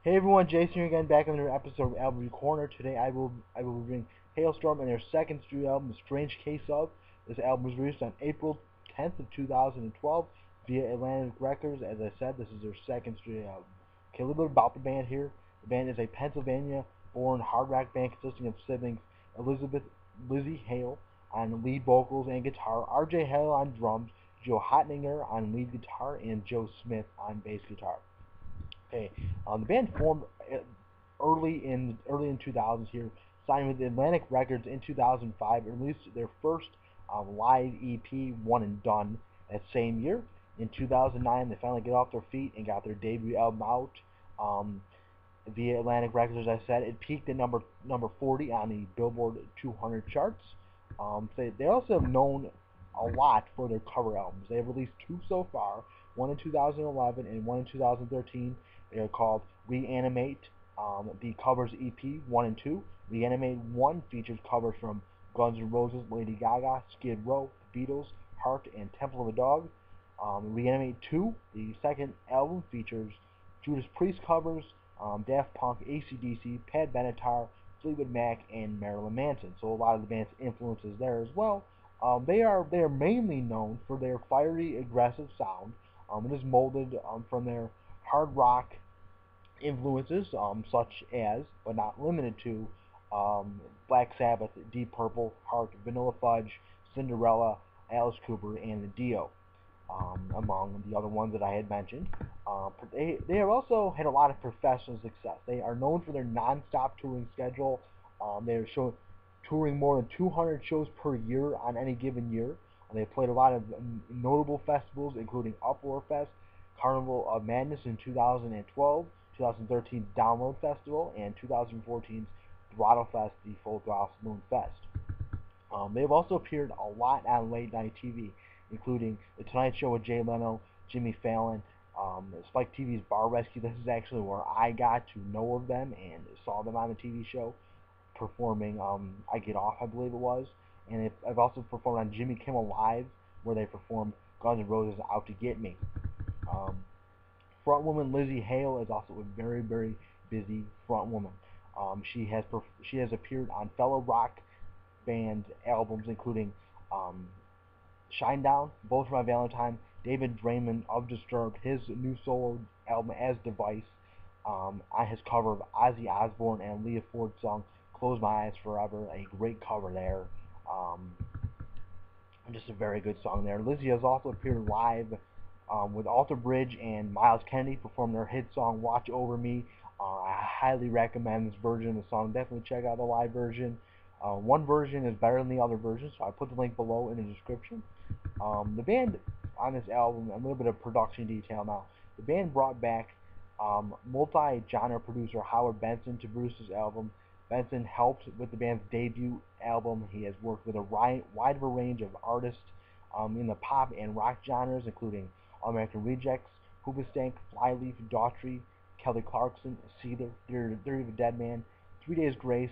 Hey everyone, Jason here again, back on another episode of Album Corner. Today I will be reviewing Halestorm and their second studio album, Strange Case of. This album was released on April 10th of 2012 via Atlantic Records. As I said, this is their second studio album. Okay, a little bit about the band here. The band is a Pennsylvania-born hard rock band consisting of siblings Lzzy, Hale on lead vocals and guitar, R.J. Hale on drums, Joe Hotninger on lead guitar, and Joe Smith on bass guitar. Okay, the band formed early in 2000s here, signed with Atlantic Records in 2005, and released their first live EP, One and Done, that same year. In 2009, they finally get off their feet and got their debut album out via Atlantic Records. As I said, it peaked at number 40 on the Billboard 200 charts. They also have known a lot for their cover albums. They have released two so far, one in 2011 and one in 2013. They are called Reanimate, the covers EP 1 and 2. Reanimate 1 features covers from Guns N' Roses, Lady Gaga, Skid Row, The Beatles, Heart, and Temple of a Dog. Reanimate 2, the second album, features Judas Priest covers, Daft Punk, AC/DC, Pat Benatar, Fleetwood Mac, and Marilyn Manson. So a lot of the band's influences there as well. They are mainly known for their fiery, aggressive sound. It is molded from their hard rock influences, such as, but not limited to, Black Sabbath, Deep Purple, Heart, Vanilla Fudge, Cinderella, Alice Cooper, and the Dio, among the other ones that I had mentioned. They have also had a lot of professional success. They are known for their non-stop touring schedule. They are touring more than 200 shows per year on any given year. They played a lot of notable festivals, including Uproar Fest, Carnival of Madness in 2012, 2013 Download Festival, and 2014's Throttle Fest, the Full Throttle Saloon Fest. They have also appeared a lot on late night TV, including The Tonight Show with Jay Leno, Jimmy Fallon, Spike TV's Bar Rescue. This is actually where I got to know of them and saw them on the TV show, performing I Get Off, I believe it was. And I've also performed on Jimmy Kimmel Live, where they performed Guns N' Roses' Out to Get Me. Frontwoman Lzzy Hale is also a very, very busy frontwoman. She has appeared on fellow rock band albums, including Shinedown, Both My Valentine, David Draymond of Disturbed, his new solo album As Device, on his cover of Ozzy Osbourne and Leah Ford's song Close My Eyes Forever, a great cover there. Just a very good song there. Lzzy has also appeared live with Alter Bridge and Miles Kennedy, performed their hit song Watch Over Me. I highly recommend this version of the song. Definitely check out the live version. One version is better than the other version, so I put the link below in the description. The band on this album, a little bit of production detail now. The band brought back multi-genre producer Howard Benson to produce this album. Benson helped with the band's debut album. He has worked with a wide range of artists in the pop and rock genres, including All American Rejects, Hoobastank, Flyleaf, Daughtry, Kelly Clarkson, Seether, Theory of a Dead Man, 3 Days Grace,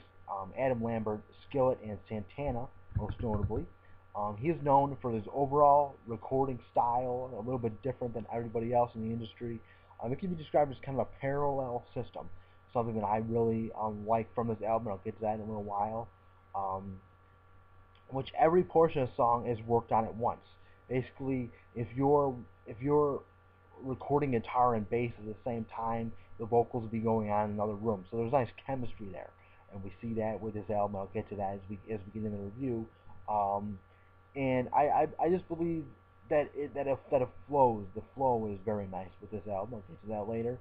Adam Lambert, Skillet, and Santana, most notably. He is known for his overall recording style, a little bit different than everybody else in the industry. It can be described as kind of a parallel system, something that I really like from this album. I'll get to that in a little while. Which every portion of the song is worked on at once. Basically, if you're recording guitar and bass at the same time, the vocals will be going on in another room. So there's nice chemistry there, and we see that with this album. I'll get to that as we get into the review. And I just believe that it flows. The flow is very nice with this album. I'll get to that later.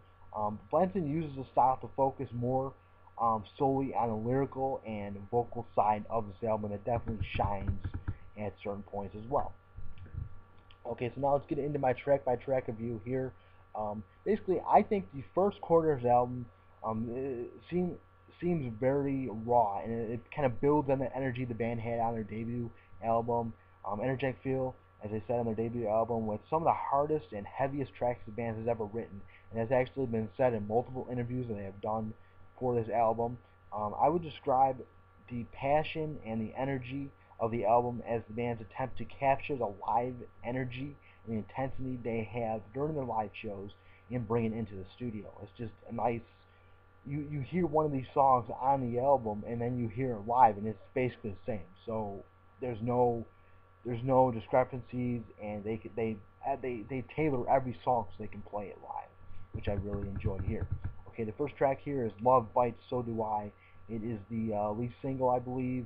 Benson uses the style to focus more solely on the lyrical and vocal side of this album. It definitely shines at certain points as well. Okay, so now let's get into my track-by-track review here. Basically, I think the first quarter of the album seems very raw, and it kind of builds on the energy the band had on their debut album. Energetic feel, as I said on their debut album, with some of the hardest and heaviest tracks the band has ever written, and has actually been said in multiple interviews that they have done for this album. I would describe the passion and the energy of the album as the band's attempt to capture the live energy and the intensity they have during their live shows and bring it into the studio. It's just a nice you hear one of these songs on the album and then you hear it live and it's basically the same. So there's no there's no discrepancies, and they tailor every song so they can play it live, which I really enjoyed here. Okay, the first track here is "Love Bites, So Do I." It is the lead single, I believe,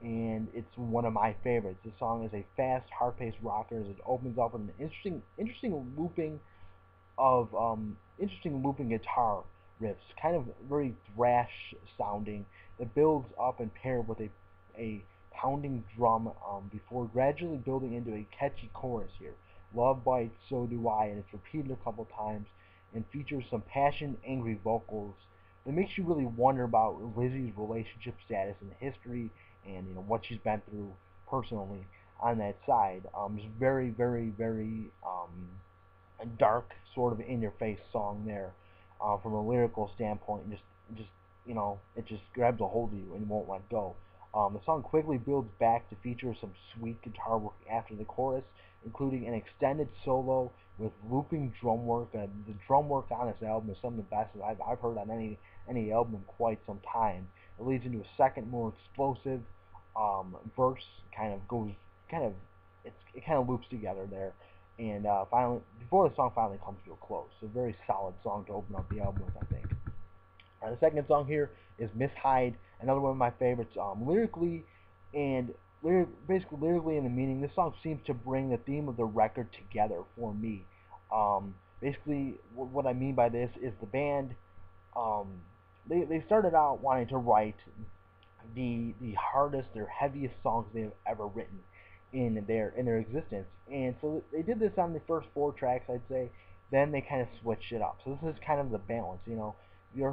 and it's one of my favorites. This song is a fast, hard-paced rocker as it opens up with an interesting looping guitar riffs, kind of very thrash sounding, that builds up and paired with a pounding drum before gradually building into a catchy chorus here. Love bites, so do I, and it's repeated a couple times and features some passion, angry vocals that makes you really wonder about Lzzy's relationship status and history, and what she's been through personally on that side. Just very, very, very a dark sort of in your face song there, from a lyrical standpoint. Just it just grabs a hold of you and won't let go. The song quickly builds back to feature some sweet guitar work after the chorus, including an extended solo with looping drum work. The drum work on this album is some of the best that I've heard on any album in quite some time. It leads into a second, more explosive verse. Kind of it kind of loops together there, and finally, before the song finally comes to a close. So a very solid song to open up the album with, I think. The second song here is Miss Hyde, another one of my favorites. Lyrically and basically lyrically in the meaning, this song seems to bring the theme of the record together for me. Basically, what I mean by this is the band. Um, they started out wanting to write the hardest, their heaviest songs they've ever written in their existence. And so they did this on the first four tracks, I'd say. Then they kind of switched it up. So this is kind of the balance, You ever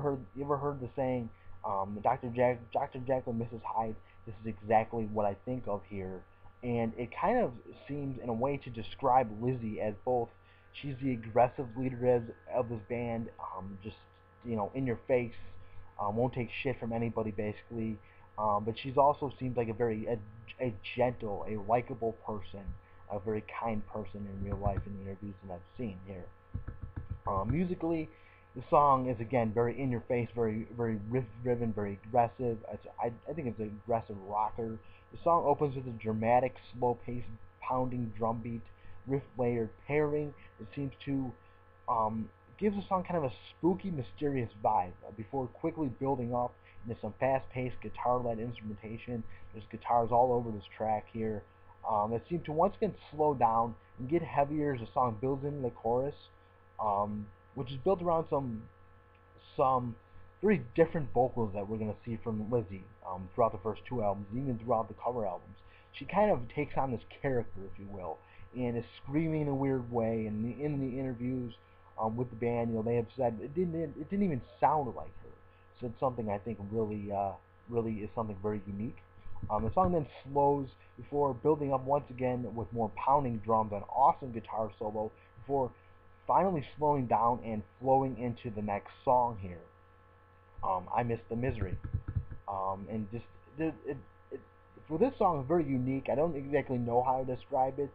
heard the saying, Dr. Jekyll and Mrs. Hyde? This is exactly what I think of here, and it kind of seems in a way to describe Lzzy as both. She's the aggressive leader of this band, just in your face, won't take shit from anybody basically. But she's also seems like a gentle, a likable person, a very kind person in real life in the interviews that I've seen here. Musically, the song is again very in your face, very very riff driven, very aggressive. I think it's an aggressive rocker. The song opens with a dramatic, slow paced, pounding drum beat, riff layered pairing that seems to um, gives the song kind of a spooky, mysterious vibe before quickly building up into some fast-paced guitar-led instrumentation. There's guitars all over this track here that seem to once again slow down and get heavier as the song builds into the chorus, which is built around some very different vocals that we're going to see from Lzzy throughout the first two albums, even throughout the cover albums. She kind of takes on this character, if you will, and is screaming in a weird way. And in the interviews with the band, they have said it didn't even sound like her. So it's something I think really is something very unique. The song then slows before building up once again with more pounding drums and awesome guitar solo before finally slowing down and flowing into the next song here. I Miss the Misery. And just it, for this song, it's very unique. I don't exactly know how to describe it.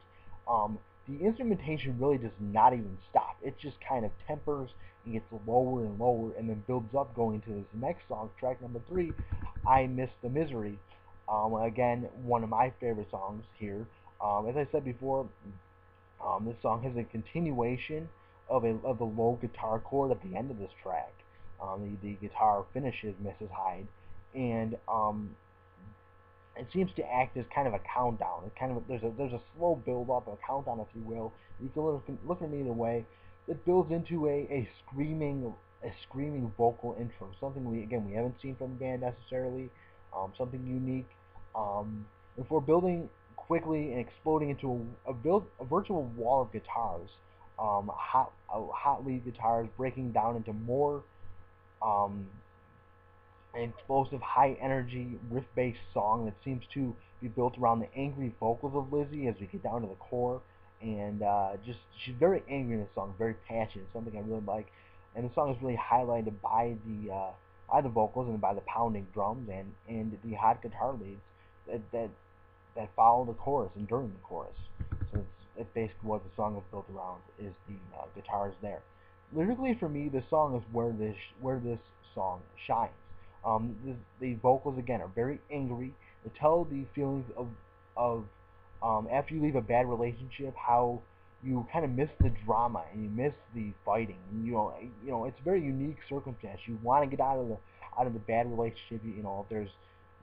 The instrumentation really does not even stop. It just kind of tempers and gets lower and lower, and then builds up going to this next song, track number 3, I Miss the Misery. Again, one of my favorite songs here. As I said before, this song has a continuation of the low guitar chord at the end of this track. The guitar finishes Mrs. Hyde, and it seems to act as kind of a countdown. It kind of there's a slow build up, a countdown, if you will. You can look at it either way. It builds into a screaming vocal intro. Something we haven't seen from the band necessarily. Something unique. Before building quickly and exploding into a virtual wall of guitars. Hot lead guitars breaking down into more um, an explosive, high-energy, riff-based song that seems to be built around the angry vocals of Lzzy as we get down to the core. And just she's very angry in this song, very passionate, something I really like. And the song is really highlighted by the vocals and by the pounding drums and the hot guitar leads that follow the chorus and during the chorus. So it's basically what the song is built around, is the guitars there. lyrically for me, this song is where this song shines. The vocals again are very angry. They tell the feelings of after you leave a bad relationship, how you kind of miss the drama and you miss the fighting. And, it's a very unique circumstance. You want to get out of the bad relationship. If there's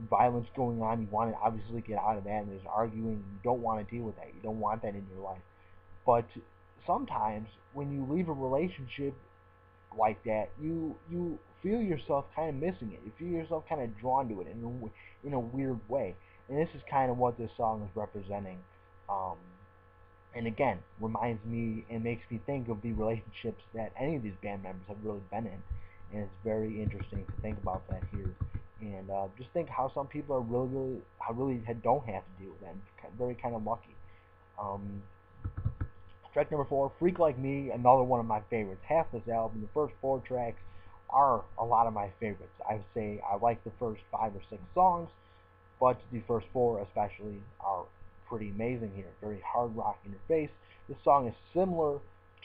violence going on, you want to obviously get out of that. And there's arguing. You don't want to deal with that. You don't want that in your life. But sometimes when you leave a relationship like that, you feel yourself kind of missing it. You feel yourself kind of drawn to it in a weird way. And this is kind of what this song is representing. Um, and again, reminds me and makes me think of the relationships that any of these band members have really been in. And it's very interesting to think about that here. And just think how some people are how really don't have to deal with that. And very kind of lucky. Um, Track number 4, Freak Like Me, another one of my favorites. Half this album, the first 4 tracks are a lot of my favorites. I would say I like the first 5 or 6 songs, but the first 4 especially are pretty amazing here. Very hard rock in your face. This song is similar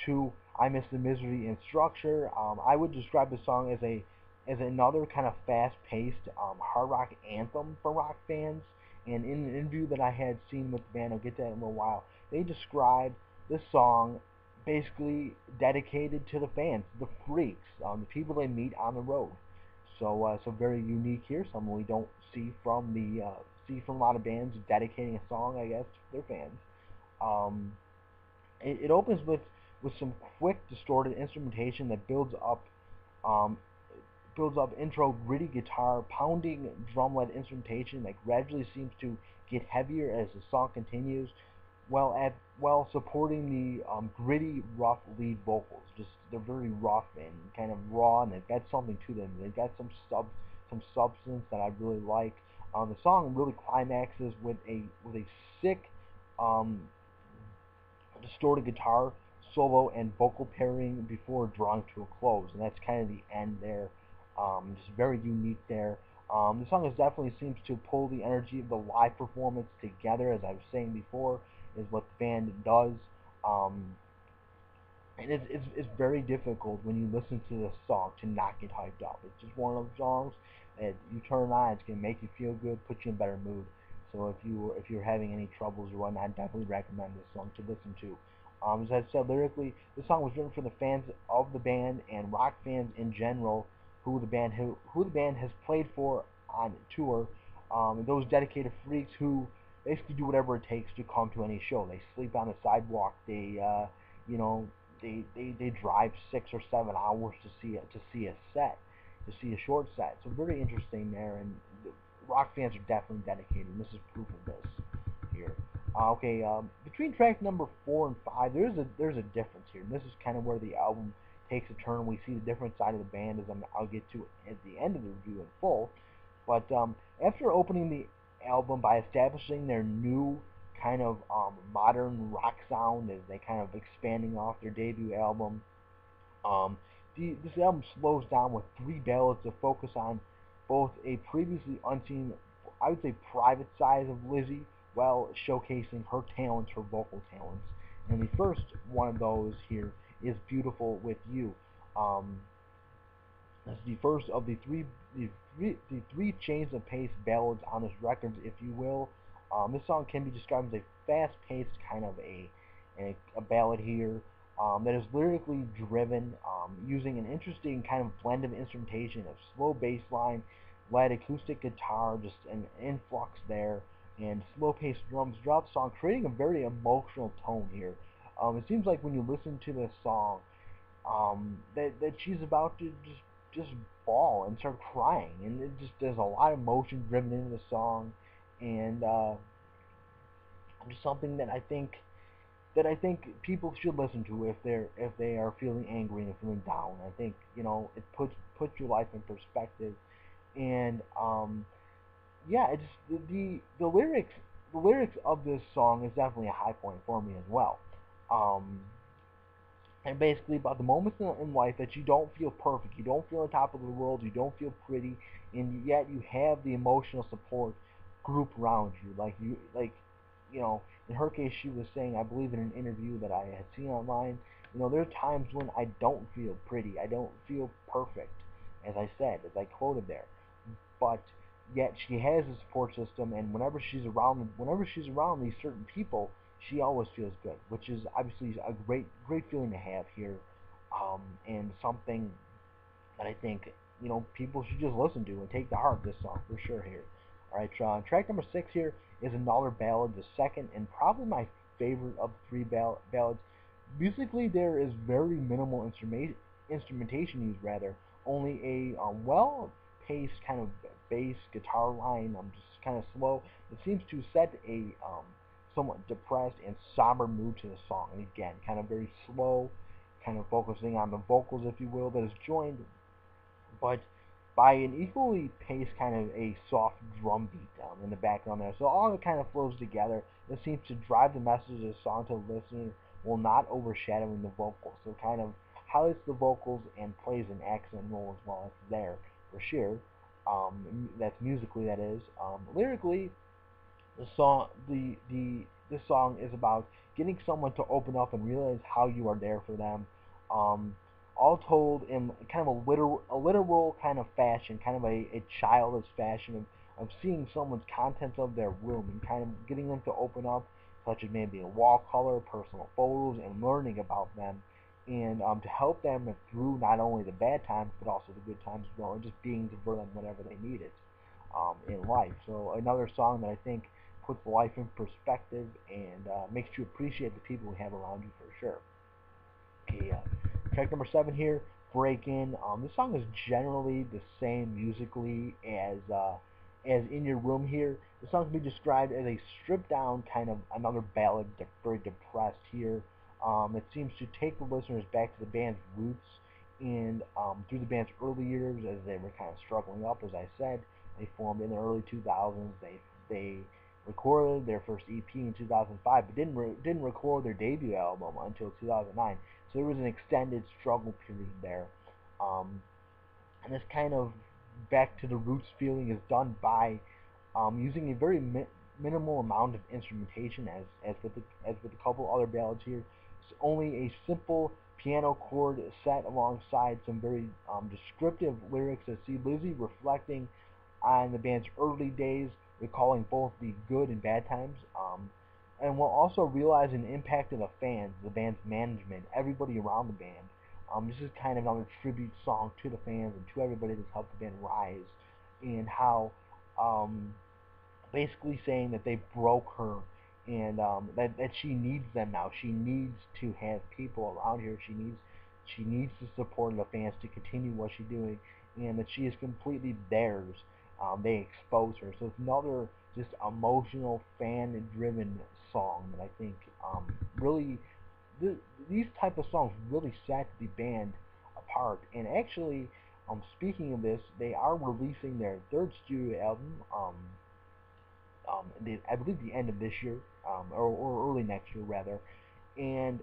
to I Miss the Misery in structure. I would describe this song as another kind of fast-paced hard rock anthem for rock fans. And in an interview that I had seen with the band, I'll get to that in a little while, they described this song basically dedicated to the fans, the freaks, the people they meet on the road. So very unique here. Something we don't see from a lot of bands dedicating a song, I guess, to their fans. Um, it opens with some quick, distorted instrumentation that um, builds up intro gritty guitar, pounding drum-led instrumentation that gradually seems to get heavier as the song continues, while supporting the gritty, rough lead vocals. Just they're very rough and kind of raw, and they've got something to them. They've got some substance that I really like. The song really climaxes with a sick um, distorted guitar solo and vocal pairing before drawing to a close, and that's kind of the end there. Just very unique there. The song is definitely seems to pull the energy of the live performance together, as I was saying before, is what the band does. Um, and it's very difficult when you listen to this song to not get hyped up. It's just one of those songs that you turn on, it's gonna make you feel good, put you in a better mood. So if you're having any troubles or whatnot, I definitely recommend this song to listen to. As I said, lyrically, this song was written for the fans of the band and rock fans in general, who the band has played for on tour. And those dedicated freaks who basically do whatever it takes to come to any show. They sleep on the sidewalk. You know, they drive 6 or 7 hours to see a set, to see a short set. So very interesting there, and the rock fans are definitely dedicated. And this is proof of this here. Okay, between track number 4 and 5, there's a difference here, and this is kind of where the album takes a turn. We see the different side of the band, as I'll get to at the end of the review in full. But after opening the album by establishing their new kind of modern rock sound, as they kind of expanding off their debut album, um, this album slows down with 3 ballads to focus on both a previously unseen, I would say, private side of Lzzy, while showcasing her talents, her vocal talents. And the first one of those here is "Beautiful with You." Um, That's the first of the three change of pace ballads on this record, if you will. This song can be described as a fast-paced kind of a ballad here, that is lyrically driven, using an interesting kind of blend of instrumentation of slow bass line, light acoustic guitar, just an influx there, and slow-paced drums throughout the song, creating a very emotional tone here. It seems like when you listen to this song, that she's about to just bawl and start crying, and it just there's a lot of emotion driven into the song, and just something that I think people should listen to if they are feeling angry and feeling down. I think it puts your life in perspective, and yeah, it's the lyrics of this song is definitely a high point for me as well. Um, and basically about the moments in life that you don't feel perfect, you don't feel on top of the world, you don't feel pretty, and yet you have the emotional support group around you. In her case, she was saying, I believe in an interview that I had seen online, You know, there's times when I don't feel pretty, I don't feel perfect, as I said, as I quoted there. But yet she has a support system, and whenever she's around these certain people, she always feels good, which is obviously a great feeling to have here, and something that I think people should just listen to and take to heart. This song for sure here. All right, track number 6 here is another ballad, the second and probably my favorite of the three ballads. Musically, there is very minimal instrumentation used, rather only a well-paced kind of bass guitar line, just kind of slow. It seems to set a somewhat depressed and somber mood to the song, and again, kind of very slow, kind of focusing on the vocals, if you will, that is joined but by an equally paced kind of a soft drum beat in the background there. So all of it kind of flows together. It seems to drive the message of the song to the listener while not overshadowing the vocals. So it kind of highlights the vocals and plays an accent role as well. It's there for sure. That's musically, that is. Lyrically, the song the this song is about getting someone to open up and realize how you are there for them. Um, all told in kind of a literal kind of fashion, kind of a childish fashion of seeing someone's contents of their room and kind of getting them to open up, such as maybe a wall color, personal photos, and learning about them, and to help them through not only the bad times but also the good times as well, and just being there for them whenever they need it in life. So another song that I think puts life in perspective and makes you appreciate the people we have around you for sure. Okay, track number 7 here, Break In. This song is generally the same musically as In Your Room here. The song can be described as a stripped down kind of another ballad, very depressed here. It seems to take the listeners back to the band's roots and through the band's early years as they were kind of struggling up. As I said, they formed in the early 2000s. They recorded their first EP in 2005, but didn't record their debut album until 2009. So there was an extended struggle period there, and this kind of back to the roots feeling is done by using a very minimal amount of instrumentation, as with a couple other ballads here. It's only a simple piano chord set alongside some very descriptive lyrics that see Lzzy reflecting on the band's early days, recalling both the good and bad times, and while also realizing the impact of the fans, the band's management, everybody around the band. This is kind of another tribute song to the fans and to everybody that's helped the band rise, and how basically saying that they broke her and that she needs them now. She needs to have people around here. She needs the support of the fans to continue what she's doing, and that she is completely theirs. They expose her. So it's another just emotional, fan-driven song that I think really these type of songs really set the band apart. And actually, speaking of this, they are releasing their third studio album. I believe the end of this year, or early next year rather. And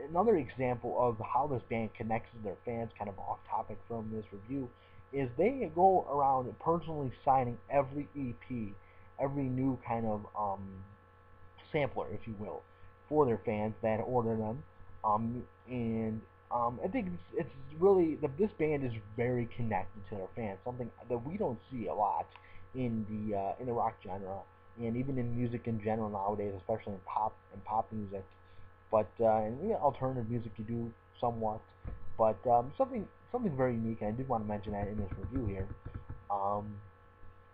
another example of how this band connects with their fans, kind of off topic from this review, is they go around personally signing every EP, every new kind of sampler, if you will, for their fans that order them. And I think it's really this band is very connected to their fans, something that we don't see a lot in the rock genre, and even in music in general nowadays, especially in pop music. But in alternative music, you do somewhat. But something very unique, and I did want to mention that in this review here. Um,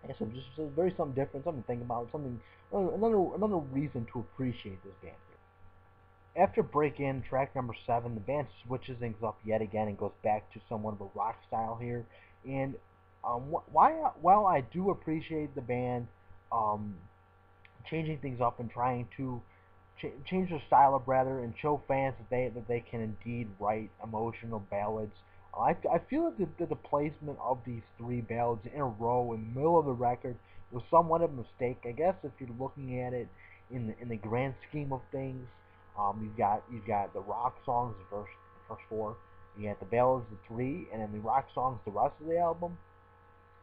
yeah, so just very something different, something to think about, something another reason to appreciate this band. After Break In, track number 7, the band switches things up yet again and goes back to somewhat of a rock style here. And while I do appreciate the band um, changing things up and trying to change their style up rather and show fans that they can indeed write emotional ballads. I feel that the placement of these three ballads in a row in the middle of the record was somewhat of a mistake. I guess if you're looking at it in the grand scheme of things, you've got the rock songs the first four, you got the ballads the three, and then the rock songs the rest of the album.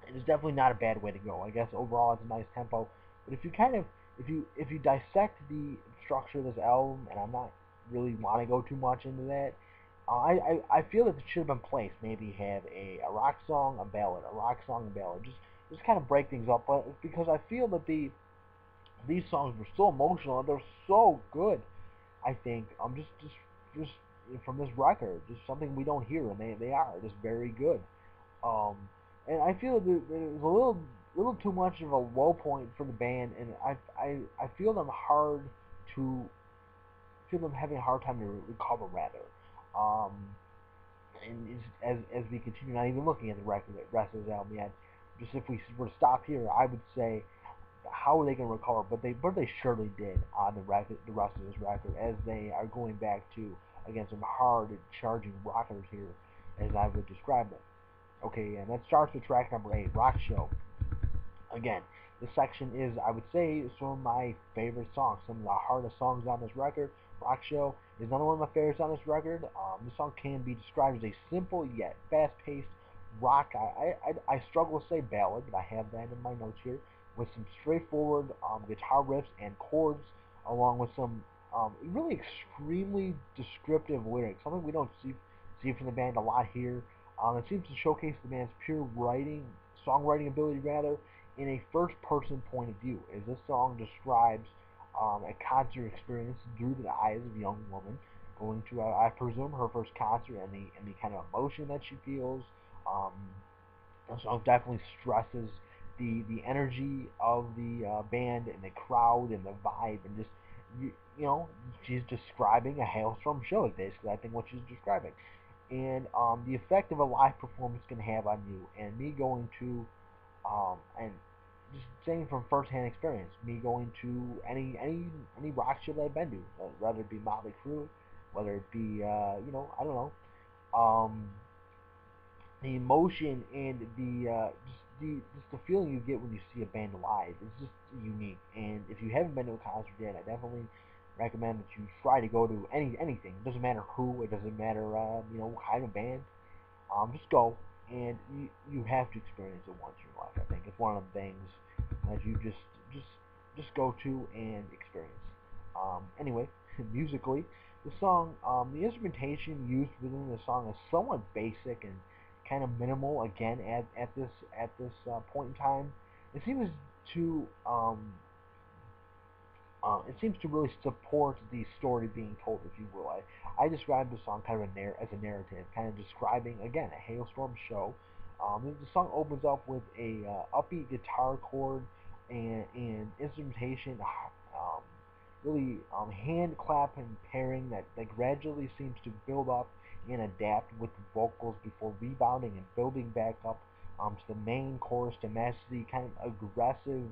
It is definitely not a bad way to go. I guess overall it's a nice tempo. But if you dissect the structure of this album, and I'm not really want to go too much into that, I feel that it should have been placed. Maybe have a rock song, a ballad, a rock song, a ballad. Just kind of break things up. But because I feel that these songs were so emotional and they're so good. I think just from this record, just something we don't hear, and they are just very good. Um, and I feel that it was a little too much of a low point for the band, and I feel them hard to feel them having a hard time to recover rather. Um, and as we continue, not even looking at the record, the rest of the album yet, just if we were to stop here, I would say how are they going to recover? But they surely did on the rest of this record, as they are going back to again some hard charging rockers here, as I would describe them. Okay, and that starts with track number 8, Rock Show. Again, this section is, I would say, some of my favorite songs, some of the hardest songs on this record. Rock Show is another one of my favorites on this record. This song can be described as a simple yet fast-paced rock. I struggle to say ballad, but I have that in my notes here, with some straightforward guitar riffs and chords, along with some really extremely descriptive lyrics. Something we don't see from the band a lot here. It seems to showcase the band's pure songwriting ability rather, in a first-person point of view, as this song describes a concert experience through the eyes of a young woman going to, I presume, her first concert, and the kind of emotion that she feels. Um, the song definitely stresses the energy of the band and the crowd and the vibe, and just you know, she's describing a Halestorm show, basically. I think what she's describing, and the effect of a live performance can have on you. And me going to and just saying from firsthand experience, me going to any rock show that I've been to, whether it be Motley Crue, whether it be I don't know, um, the emotion and the feeling you get when you see a band live is just unique. And if you haven't been to a concert yet, I definitely recommend that you try to go to anything. It doesn't matter who, it doesn't matter what kind of band. Just go, and you have to experience it once in your life. I think it's one of the things that you just just go to and experience. Anyway, musically, the instrumentation used within the song is somewhat basic and kind of minimal. Again, at this point in time, it seems to really support the story being told, if you will. I describe the song kind of as a narrative, kind of describing, again, a Halestorm show. The song opens up with a upbeat guitar chord and instrumentation, really hand clap and pairing that gradually seems to build up and adapt with the vocals before rebounding and building back up to the main chorus to match the kind of aggressive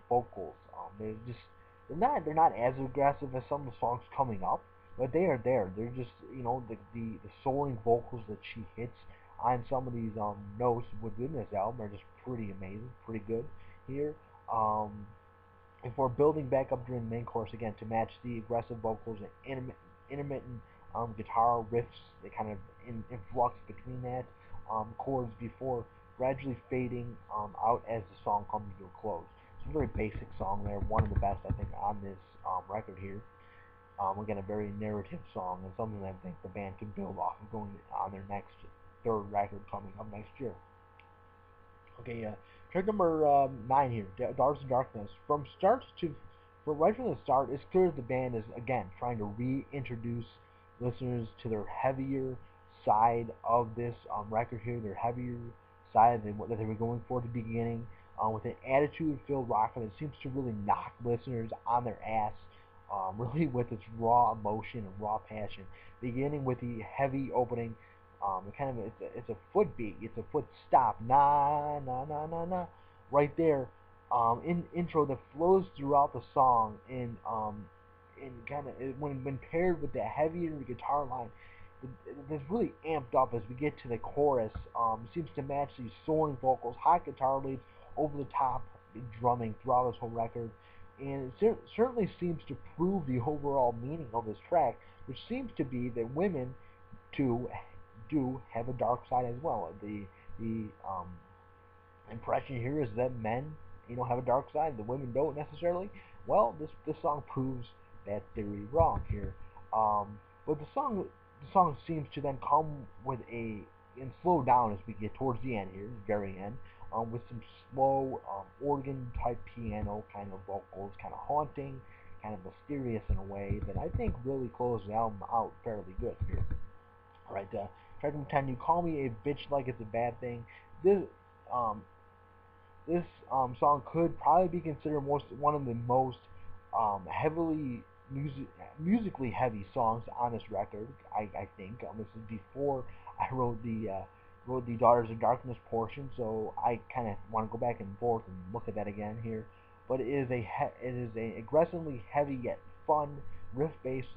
vocals. They're not as aggressive as some of the songs coming up, but they are there. They're just the soaring vocals that she hits on some of these notes within this album are just pretty amazing, pretty good here. Um, before building back up during the main chorus again to match the aggressive vocals and intermittent guitar riffs, they kind of in flux between that chords before gradually fading out as the song comes to a close. It's a very basic song there, one of the best I think on this record here. Again, a very narrative song and something that I think the band can build off of going on their next third record coming up next year. Okay, track number 9 here, Dollars and Darkness. Right from the start, it's clear that the band is again trying to reintroduce listeners to their heavier side of this record here, their heavier side that they were going for at the beginning, with an attitude-filled rock that seems to really knock listeners on their ass, really with its raw emotion and raw passion. Beginning with the heavy opening, it's a foot beat, it's a foot stop, na na na na na, right there, in intro that flows throughout the song, in kind of when paired with the heavier guitar line, that's really amped up as we get to the chorus. Seems to match these soaring vocals, hot guitar leads over the top drumming throughout this whole record, and it certainly seems to prove the overall meaning of this track, which seems to be that women too do have a dark side as well. The impression here is that men, have a dark side. The women don't necessarily. Well, this song proves that theory wrong here. But the song the song seems to then come with and slow down as we get towards the end here, the very end, with some slow organ type piano kind of vocals, kind of haunting, kind of mysterious in a way that I think really closes the album out fairly good here. All right, track number 10, You Call Me a Bitch Like It's a Bad Thing. This um, song could probably be considered one of the most heavily musically heavy songs on this record. I think this is before I wrote the Daughters of Darkness portion, so I kind of want to go back and forth and look at that again here. But it is a aggressively heavy yet fun riff based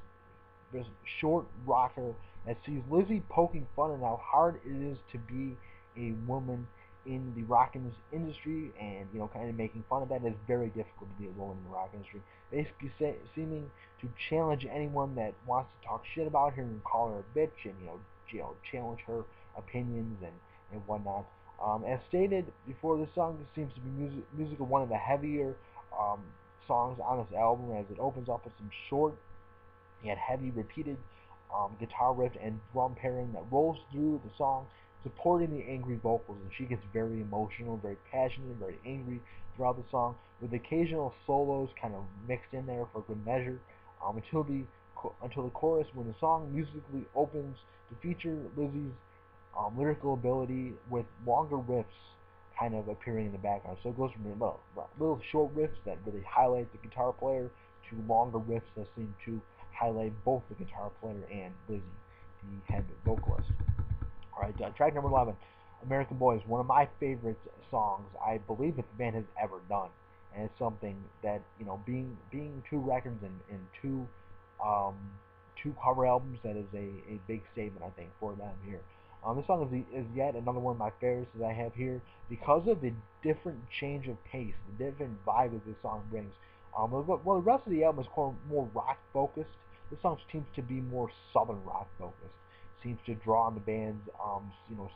short rocker that sees Lzzy poking fun at how hard it is to be a woman in the rock industry, and kind of making fun of that. It's very difficult to be a woman in the rock industry. Basically, seeming to challenge anyone that wants to talk shit about her and call her a bitch, and challenge her opinions and whatnot. As stated before, this song seems to be musical one of the heavier um, songs on this album, as it opens up with some short yet heavy repeated guitar riff and drum pairing that rolls through the song, supporting the angry vocals, and she gets very emotional, very passionate, very angry throughout the song, with occasional solos kind of mixed in there for good measure, until the chorus, when the song musically opens to feature Lzzy's lyrical ability with longer riffs kind of appearing in the background. So it goes from little short riffs that really highlight the guitar player to longer riffs that seem to highlight both the guitar player and Lzzy, the head vocalist. Alright, track number 11, American Boys, one of my favorite songs I believe that the band has ever done. And it's something that, being two records and two cover albums, that is a big statement, I think, for them here. This song is yet another one of my favorites that I have here because of the different change of pace, the different vibe that this song brings. Well, the rest of the album is more rock focused. This song seems to be more southern rock focused. Seems to draw on the band's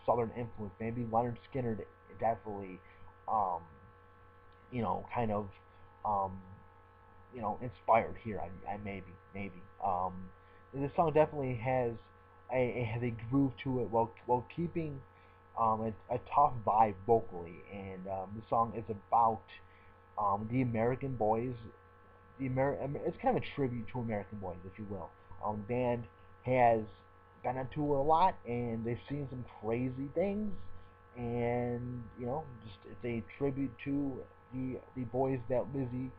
southern influence. Maybe Leonard Skinner definitely kind of um, inspired here. I maybe. This song definitely has a groove to it while keeping a tough vibe vocally, and the song is about the American Boys. It's kind of a tribute to American Boys, if you will. The band has been on tour a lot, and they've seen some crazy things, and just it's a tribute to the boys that Lzzy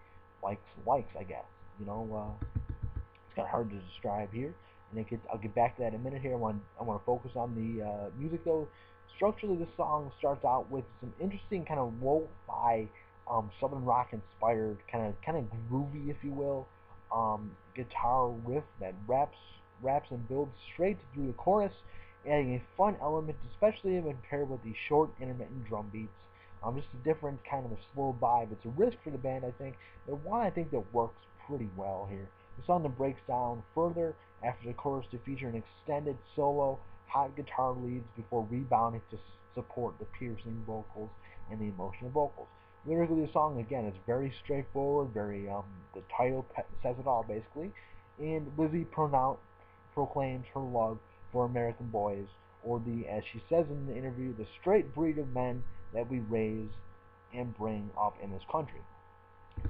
likes, I guess. It's kind of hard to describe here, and I'll get back to that in a minute here. I want to focus on the music though. Structurally, this song starts out with some interesting kind of lo-fi, southern rock inspired, kind of groovy, if you will, guitar riff that raps and builds straight through the chorus, adding a fun element, especially when paired with the short intermittent drum beats. Just a different kind of a slow vibe. It's a risk for the band, I think, but one I think that works pretty well here. The song then breaks down further after the chorus to feature an extended solo, hot guitar leads before rebounding to support the piercing vocals and the emotional vocals. Lyrically, the song again is very straightforward, very the title says it all basically, and Lzzy proclaims her love for American boys, or as she says in the interview, the straight breed of men that we raise and bring up in this country.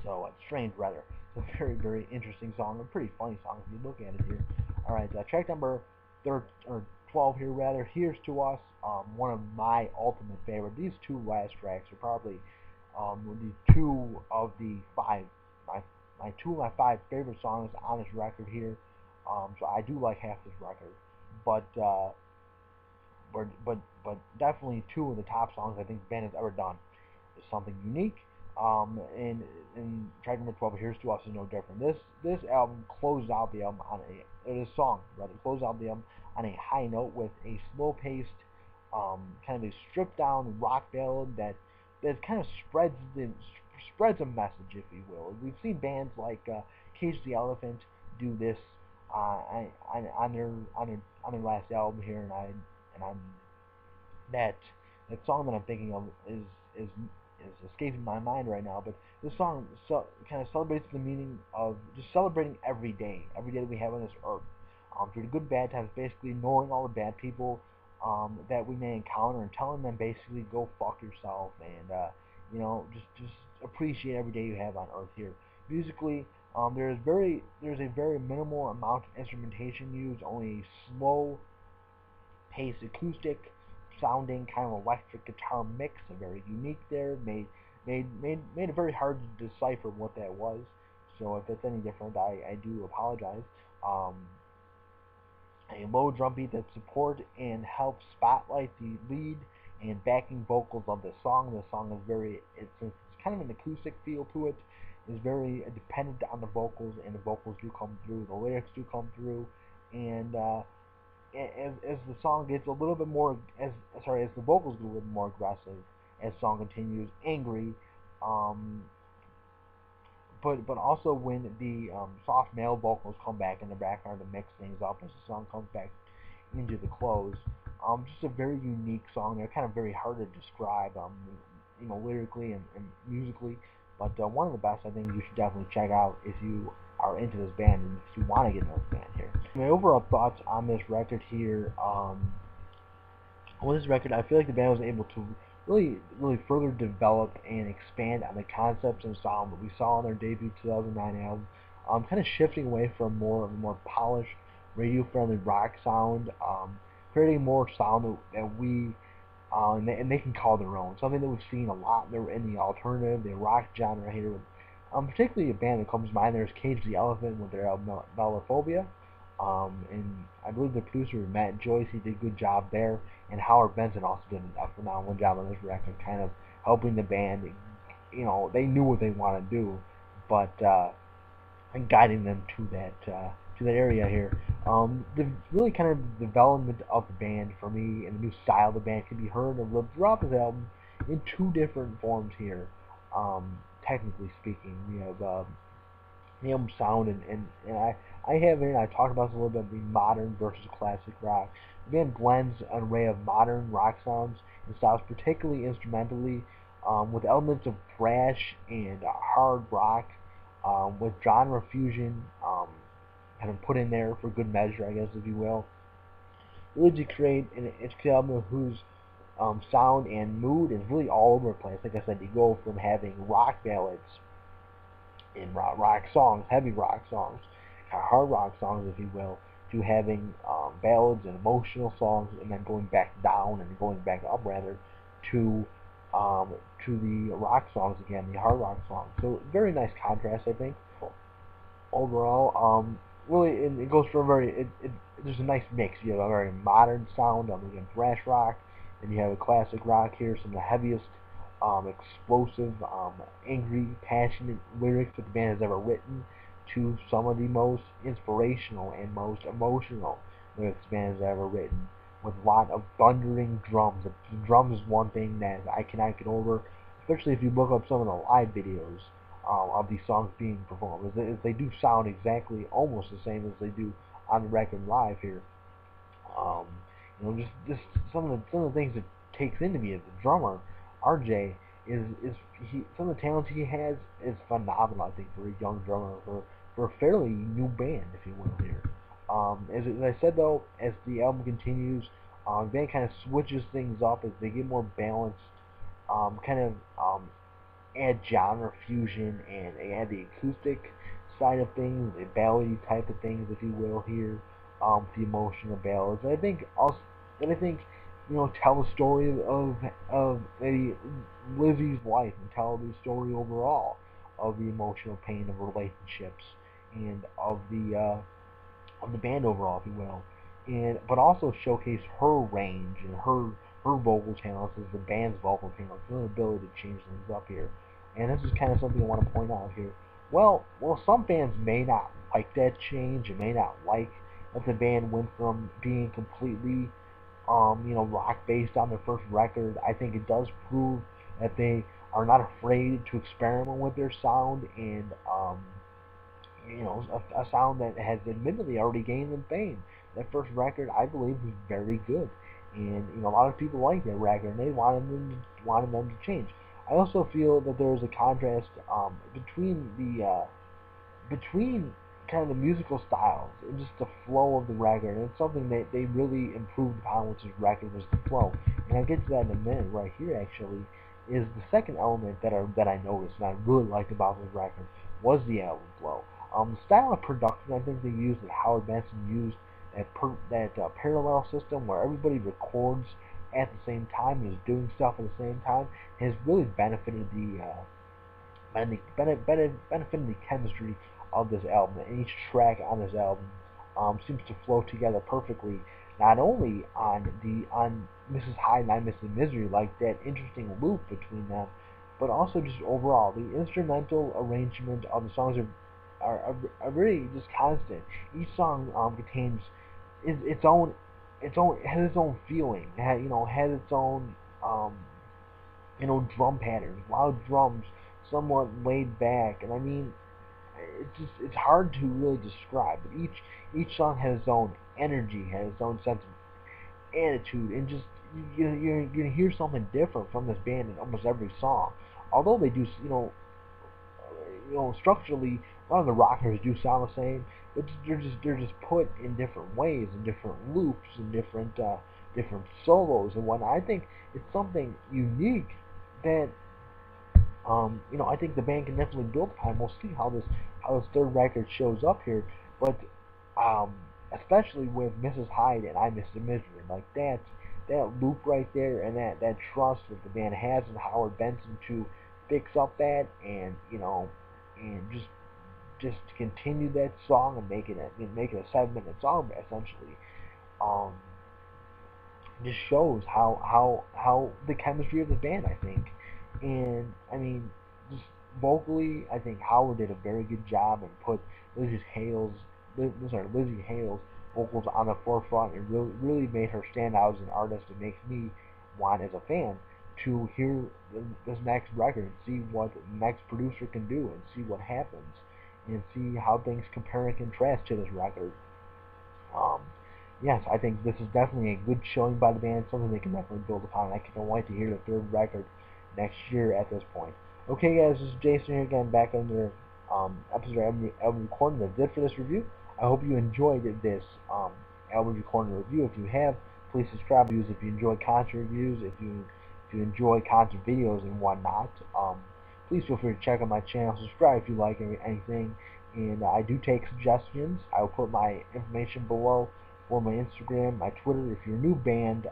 So strange, rather. It's a very, very interesting song, a pretty funny song if you look at it here. All right, track number 12 here, rather. Here's to Us, one of my ultimate favorite. These two last tracks are probably the two of the five, my two of my five favorite songs on this record here. So I do like half this record, but definitely two of the top songs I think the band has ever done. Is something unique. And track number 12, Here's to Us, is no different. This album closes out the album on this song rather closes out the album on a high note with a slow paced, kind of a stripped down rock ballad that kind of spreads a message, if you will. We've seen bands like Cage the Elephant do this on their last album here, and I'm that song that I'm thinking of is escaping my mind right now. But this song kind of celebrates the meaning of just celebrating every day that we have on this earth. through the good bad times, basically ignoring all the bad people that we may encounter and telling them basically go fuck yourself and just appreciate every day you have on Earth here. Musically, there's a very minimal amount of instrumentation used, only slow paced acoustic sounding kind of electric guitar mix, a very unique there, made it very hard to decipher what that was. So if it's any different, I do apologize. Um, a low drum beat that support and helps spotlight the lead and backing vocals of the song. The song is since it's kind of an acoustic feel to it, is very dependent on the vocals, and the vocals do come through, the lyrics do come through, and as the song gets a little bit more, as the vocals get a little bit more aggressive, as the song continues, angry, um, but also when the soft male vocals come back in the background to mix things up as the song comes back into the close. Just a very unique song. They're kind of very hard to describe, lyrically and musically. But one of the best I think you should definitely check out if you are into this band and if you want to get into this band here. My overall thoughts on this record here. This record, I feel like the band was able to really further develop and expand on the concepts and sound that we saw on their debut 2009 album. Kind of shifting away from more polished, radio-friendly rock sound, creating more sound that we and they can call their own. Something that we've seen a lot in the alternative, the rock genre here. With, particularly a band that comes to mind there is Cage the Elephant with their album Melophobia. And I believe the producer Matt Joyce, he did a good job there, and Howard Benson also did a phenomenal job on this record, kind of helping the band. They knew what they want to do, but and guiding them to that area here. The really kind of development of the band for me and the new style of the band can be heard throughout this album in two different forms here. Technically speaking, we have the album sound and I have I talked about this a little bit, the modern versus classic rock. The band blends an array of modern rock sounds and styles, particularly instrumentally, with elements of thrash and hard rock, with genre fusion kind of put in there for good measure, I guess, if you will. Lzzy create an album whose sound and mood is really all over the place. Like I said, you go from having rock ballads in rock songs, heavy rock songs, hard rock songs, if you will, to having ballads and emotional songs, and then going back down and going back up rather to the rock songs again, the hard rock songs. So very nice contrast, I think. Overall, really, it goes for there's a nice mix. You have a very modern sound, again, thrash rock, and you have a classic rock here, some of the heaviest, explosive, angry, passionate lyrics that the band has ever written, to some of the most inspirational and most emotional lyrics the band has ever written, with a lot of thundering drums. The drums is one thing that I cannot get over, especially if you look up some of the live videos of these songs being performed. They do sound exactly almost the same as they do on the record live here. Just some of the things it takes into me as a drummer, RJ, is some of the talents he has is phenomenal. I think for a young drummer, for a fairly new band, if you will here. As I said though, as the album continues, the band kind of switches things up as they get more balanced, kind of add genre fusion and add the acoustic side of things, the ballady type of things, if you will here, the emotional ballads. And I think tell the story of maybe Lzzy's life and tell the story overall of the emotional pain of relationships and of the band overall, if you will, but also showcase her range and her vocal talents as the band's vocal talents, her ability to change things up here. And this is kind of something I want to point out here. Well, some fans may not like that change and may not like that the band went from being completely rock based on their first record. I think it does prove that they are not afraid to experiment with their sound and a sound that has admittedly already gained them fame. That first record, I believe, was very good, and a lot of people liked that record, and they wanted them to change. I also feel that there is a contrast between kind of the musical styles and just the flow of the record. And it's something that they really improved upon with this record was the flow. And I'll get to that in a minute. Right here, actually, is the second element that I noticed and I really liked about this record was the album flow. The style of production I think they used that Howard Benson used that parallel system where everybody records at the same time and is doing stuff at the same time has really benefited the chemistry of this album. And each track on this album seems to flow together perfectly. Not only on Mrs. Hyde and I Miss the Misery, like that interesting loop between them, but also just overall the instrumental arrangement of the songs are really just constant. Each song contains its own has its own feeling. Has its own drum patterns, loud drums, somewhat laid back, and I mean, it's hard to really describe. But each song has its own energy, has its own sense of attitude, and just you're gonna hear something different from this band in almost every song. Although they do, structurally, a lot of the rockers do sound the same, but they're just put in different ways, in different loops, in different solos and whatnot. I think it's something unique that I think the band can definitely build upon. We'll see how this third record shows up here, but um, especially with Mrs. Hyde and I Miss the Misery, like that loop right there, and that trust that the band has in Howard Benson to fix up that, and and just continue that song and make it a 7-minute song essentially. Um, just shows how the chemistry of the band, I think. And I mean, just vocally, I think Howard did a very good job and put Lzzy Hale's vocals on the forefront and really made her stand out as an artist. It makes me want, as a fan, to hear this next record and see what the next producer can do and see what happens and see how things compare and contrast to this record. Um, yes, I think this is definitely a good showing by the band, something they can definitely build upon. I can't wait to hear the third record next year at this point. Okay, guys, this is Jason here again, back on your episode of album recording. That's it for this review. I hope you enjoyed this album recording review. If you have, please subscribe to if you enjoy concert reviews, if you enjoy concert videos and whatnot. Please feel free to check out my channel, subscribe if you like anything, and I do take suggestions. I will put my information below for my Instagram, my Twitter. If you're a new band,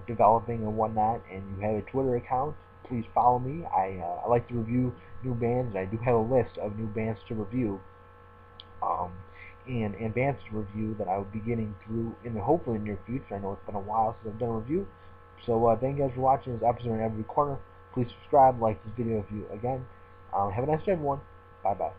developing and whatnot, and you have a Twitter account, please follow me. I like to review new bands, and I do have a list of new bands to review, um, and bands to review that I will be getting through in the hopefully near future. I know it's been a while since I've done a review, so thank you guys for watching this episode in every corner. Please subscribe, like this video if you again. Have a nice day, everyone. Bye bye.